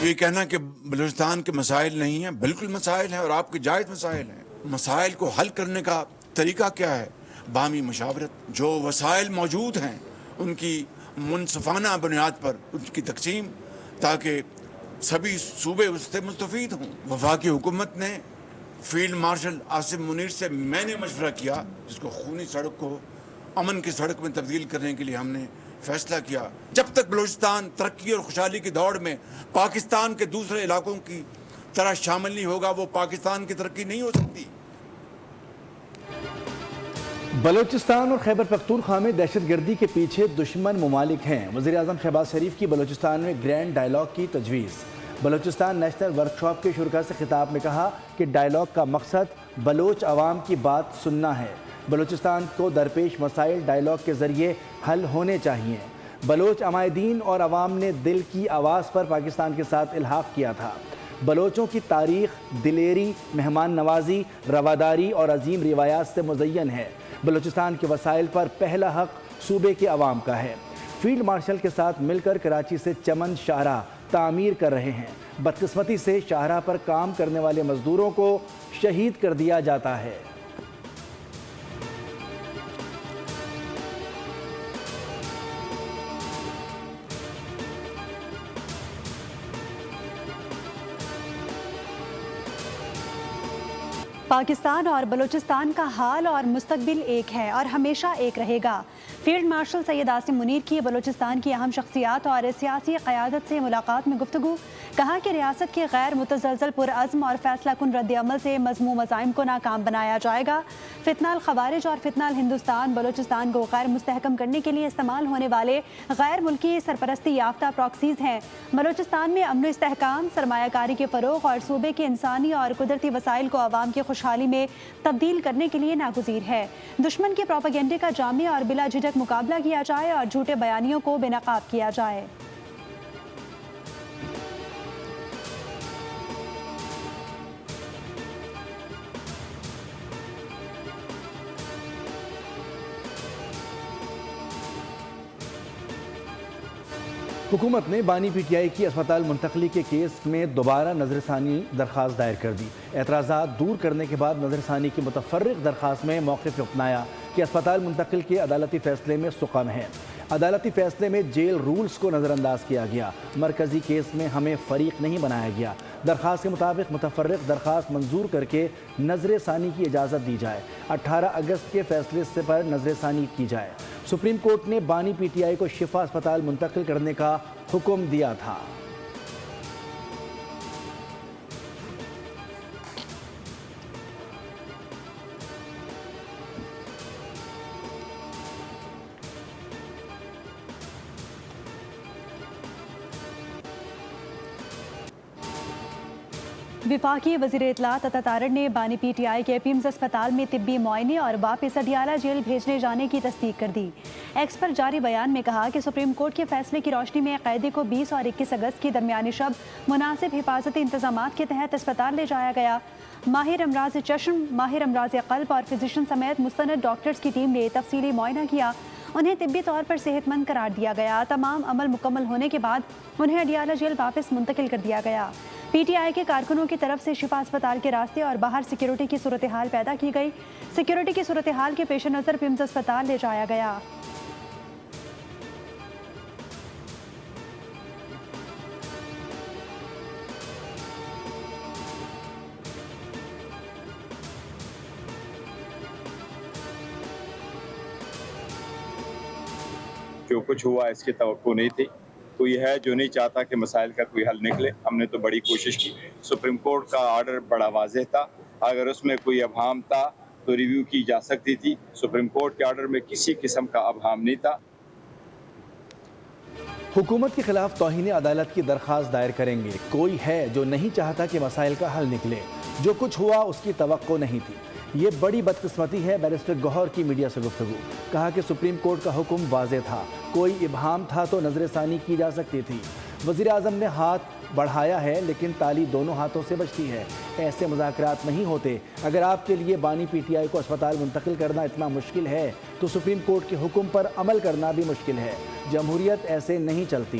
یہ کہنا کہ بلوچستان کے مسائل نہیں ہیں، بالکل مسائل ہیں اور آپ کے جائز مسائل ہیں۔ مسائل کو حل کرنے کا طریقہ کیا ہے؟ باہمی مشاورت۔ جو وسائل موجود ہیں ان کی منصفانہ بنیاد پر ان کی تقسیم، تاکہ سبھی صوبے اس سے مستفید ہوں۔ وفاقی حکومت نے فیلڈ مارشل عاصم منیر سے میں نے مشورہ کیا، جس کو خونی سڑک کو امن کی سڑک میں تبدیل کرنے کے لیے ہم نے فیصلہ کیا۔ جب تک بلوچستان ترقی اور خوشحالی کی دوڑ میں پاکستان کے دوسرے علاقوں کی طرح شامل نہیں ہوگا، وہ پاکستان کی ترقی نہیں ہو سکتی۔ بلوچستان اور خیبر پختونخوا میں دہشت گردی کے پیچھے دشمن ممالک ہیں۔ وزیر اعظم شہباز شریف کی بلوچستان میں گرینڈ ڈائیلاگ کی تجویز۔ بلوچستان نیشنل ورکشاپ کے شرکاء سے خطاب میں کہا کہ ڈائیلاگ کا مقصد بلوچ عوام کی بات سننا ہے۔ بلوچستان کو درپیش مسائل ڈائیلاگ کے ذریعے حل ہونے چاہیے۔ بلوچ عمائدین اور عوام نے دل کی آواز پر پاکستان کے ساتھ الحاق کیا تھا۔ بلوچوں کی تاریخ دلیری، مہمان نوازی، رواداری اور عظیم روایات سے مزین ہے۔ بلوچستان کے وسائل پر پہلا حق صوبے کے عوام کا ہے۔ فیلڈ مارشل کے ساتھ مل کر کراچی سے چمن شاہراہ تعمیر کر رہے ہیں۔ بدقسمتی سے شاہراہ پر کام کرنے والے مزدوروں کو شہید کر دیا جاتا ہے۔ پاکستان اور بلوچستان کا حال اور مستقبل ایک ہے اور ہمیشہ ایک رہے گا۔ فیلڈ مارشل سید عاصم منیر کی بلوچستان کی اہم شخصیات اور سیاسی قیادت سے ملاقات میں گفتگو۔ کہا کہ ریاست کے غیر متزلزل پرعزم اور فیصلہ کن رد عمل سے مذموم عزائم کو ناکام بنایا جائے گا۔ فتنہ الخوارج اور فتنہ الہندوستان بلوچستان کو غیر مستحکم کرنے کے لیے استعمال ہونے والے غیر ملکی سرپرستی یافتہ پراکسیز ہیں۔ بلوچستان میں امن و استحکام، سرمایہ کاری کے فروغ اور صوبے کے انسانی اور قدرتی وسائل کو عوام کی خوشحالی میں تبدیل کرنے کے لیے ناگزیر ہے۔ دشمن کے پروپیگنڈے کا جامع اور بلا جھجک مقابلہ کیا جائے اور جھوٹے بیانیوں کو بے نقاب کیا جائے۔ حکومت نے بانی پی ٹی آئی کی اسپتال منتقلی کے کیس میں دوبارہ نظر ثانی درخواست دائر کر دی۔ اعتراضات دور کرنے کے بعد نظر ثانی کی متفرق درخواست میں موقف اپنایا کہ اسپتال منتقل کے عدالتی فیصلے میں سقم ہے۔ عدالتی فیصلے میں جیل رولز کو نظر انداز کیا گیا۔ مرکزی کیس میں ہمیں فریق نہیں بنایا گیا۔ درخواست کے مطابق متفرق درخواست منظور کر کے نظر ثانی کی اجازت دی جائے۔ 18 اگست کے فیصلے سے پر نظر ثانی کی جائے۔ سپریم کورٹ نے بانی پی ٹی آئی کو شفا اسپتال منتقل کرنے کا حکم دیا تھا۔ وفاقی وزیر اطلاعات عطا تارڑ نے بانی پی ٹی آئی کے پیمز اسپتال میں طبی معائنے اور واپس اڈیالہ جیل بھیجنے جانے کی تصدیق کر دی۔ ایکس پر جاری بیان میں کہا کہ سپریم کورٹ کے فیصلے کی روشنی میں قیدی کو 20 اور 21 اگست کی درمیانی شب مناسب حفاظتی انتظامات کے تحت اسپتال لے جایا گیا۔ ماہر امراض چشم، ماہر امراض قلب اور فزیشین سمیت مستند ڈاکٹرز کی ٹیم نے تفصیلی معائنہ کیا۔ انہیں طبی طور پر صحت مند قرار دیا گیا۔ تمام عمل مکمل ہونے کے بعد انہیں اڈیالہ جیل واپس منتقل کر دیا گیا۔ پی ٹی آئی کے کارکنوں کی طرف سے شفا اسپتال کے راستے اور باہر سیکیورٹی کی صورتحال پیدا کی گئی۔ سیکیورٹی کی صورتحال کے پیش نظر پیمز اسپتال لے جایا گیا۔ جو کچھ ہوا اس کی توقع نہیں تھی۔ کوئی ہے جو نہیں چاہتا کہ مسائل کا کوئی حل نکلے۔ ہم نے تو بڑی کوشش کی۔ سپریم کورٹ کا آرڈر بڑا واضح تھا، اگر اس میں کوئی ابہام تھا تو ریویو کی جا سکتی تھی۔ سپریم کورٹ کے آرڈر میں کسی قسم کا ابہام نہیں تھا۔ حکومت کے خلاف توہین عدالت کی درخواست دائر کریں گے۔ کوئی ہے جو نہیں چاہتا کہ مسائل کا حل نکلے۔ جو کچھ ہوا اس کی توقع نہیں تھی۔ یہ بڑی بدقسمتی ہے۔ بیرسٹر گوہر کی میڈیا سے گفتگو۔ کہا کہ سپریم کورٹ کا حکم واضح تھا، کوئی ابہام تھا تو نظر ثانی کی جا سکتی تھی۔ وزیر اعظم نے ہاتھ بڑھایا ہے لیکن تالی دونوں ہاتھوں سے بجتی ہے۔ ایسے مذاکرات نہیں ہوتے۔ اگر آپ کے لیے بانی پی ٹی آئی کو اسپتال منتقل کرنا اتنا مشکل ہے تو سپریم کورٹ کے حکم پر عمل کرنا بھی مشکل ہے۔ جمہوریت ایسے نہیں چلتی۔